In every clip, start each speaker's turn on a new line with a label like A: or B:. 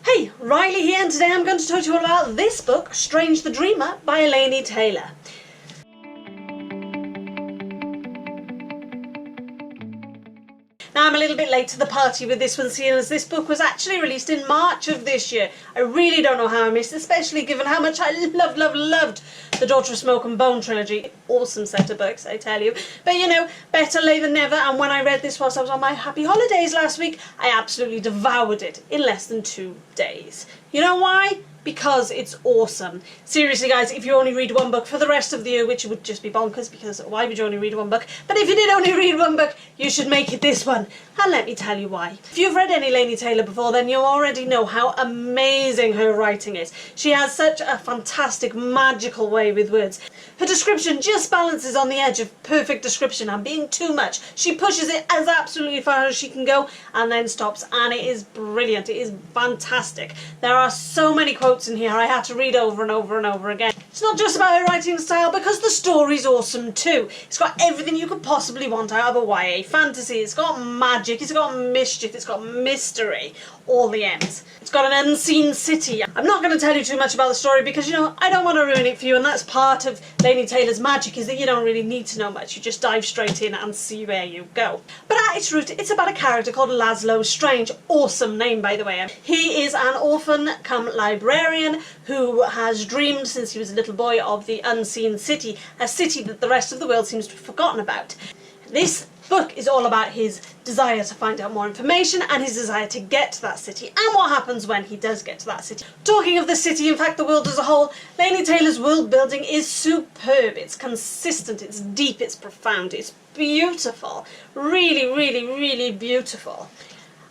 A: Hey, Riley here, and today I'm going to talk to you all about this book, Strange the Dreamer by Laini Taylor. Now I'm a little bit late to the party with this one, seeing as this book was actually released in March of this year. I really don't know how I missed it, especially given how much I loved the Daughter of Smoke and Bone trilogy. Awesome set of books, I tell you. But you know, better late than never, and when I read this whilst I was on my happy holidays last week, I absolutely devoured it in less than 2 days. You know why? Because it's awesome. Seriously guys, if you only read one book for the rest of the year, which would just be bonkers, because why would you only read one book? But if you did only read one book, you should make it this one. And let me tell you why. If you've read any Laini Taylor before, then you already know how amazing her writing is. She has such a fantastic, magical way with words. Her description just balances on the edge of perfect description and being too much. She pushes it as absolutely far as she can go and then stops, and it is brilliant. It is fantastic. There are so many quotes in here I had to read over and over and over again. It's not just about her writing style, because the story's awesome too. It's got everything you could possibly want out of a YA fantasy. It's got magic, it's got mischief, it's got mystery, all the M's. It's got an unseen city. I'm not going to tell you too much about the story because, you know, I don't want to ruin it for you, and that's part of Laini Taylor's magic, is that you don't really need to know much. You just dive straight in and see where you go. But at its root, it's about a character called Laszlo Strange. Awesome name, by the way. He is an orphan come librarian who has dreamed since he was a little boy of the unseen city, a city that the rest of the world seems to have forgotten about. This book is all about his desire to find out more information and his desire to get to that city, and what happens when he does get to that city. Talking of the city, in fact the world as a whole, Laini Taylor's world building is superb. It's consistent, it's deep, it's profound, it's beautiful. Really beautiful.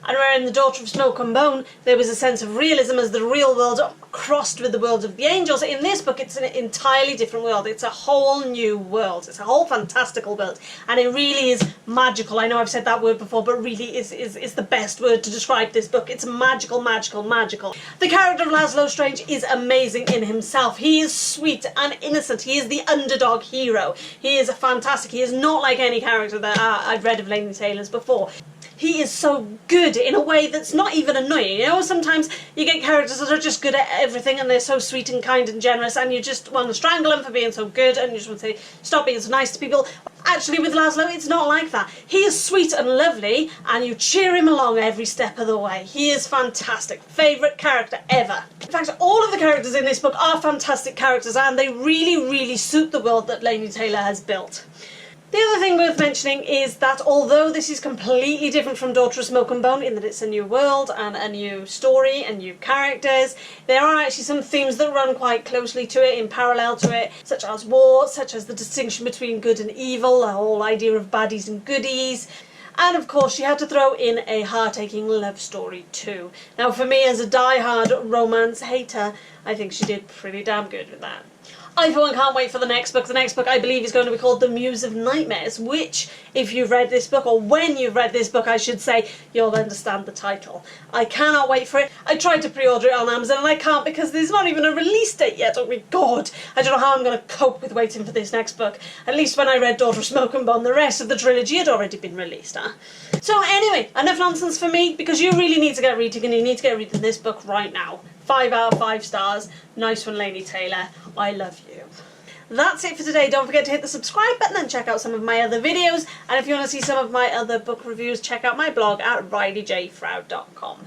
A: And where in The Daughter of Smoke and Bone there was a sense of realism as the real world crossed with the world of the angels, in this book it's an entirely different world. It's a whole new world. It's a whole fantastical world, and it really is magical. I know I've said that word before, but really is the best word to describe this book. It's magical. The character of Laszlo Strange is amazing in himself. He is sweet and innocent. He is the underdog hero. He is fantastic. He is not like any character that I've read of Laini Taylor's before. He is so good in a way that's not even annoying. You know, sometimes you get characters that are just good at everything and they're so sweet and kind and generous, and you just want to strangle them for being so good, and you just want to say, stop being so nice to people. Actually, with Laszlo, it's not like that. He is sweet and lovely, and you cheer him along every step of the way. He is fantastic. Favourite character ever. In fact, all of the characters in this book are fantastic characters, and they really suit the world that Laini Taylor has built. The other thing worth mentioning is that although this is completely different from Daughter of Smoke and Bone in that it's a new world and a new story and new characters, there are actually some themes that run quite closely to it, in parallel to it, such as war, such as the distinction between good and evil, the whole idea of baddies and goodies. And of course she had to throw in a heart-aching love story too. Now for me, as a die-hard romance hater, I think she did pretty damn good with that. I for one can't wait for the next book. The next book I believe is going to be called The Muse of Nightmares, which, if you've read this book, or when you've read this book I should say, you'll understand the title. I cannot wait for it. I tried to pre-order it on Amazon and I can't because there's not even a release date yet. Oh my god, I don't know how I'm going to cope with waiting for this next book. At least when I read Daughter of Smoke and Bone, the rest of the trilogy had already been released. So anyway, enough nonsense for me, because you really need to get reading, and you need to get reading this book right now. 5 out of 5 stars. Nice one, Laini Taylor. I love you. That's it for today. Don't forget to hit the subscribe button and check out some of my other videos. And if you want to see some of my other book reviews, check out my blog at rileyjfroud.com.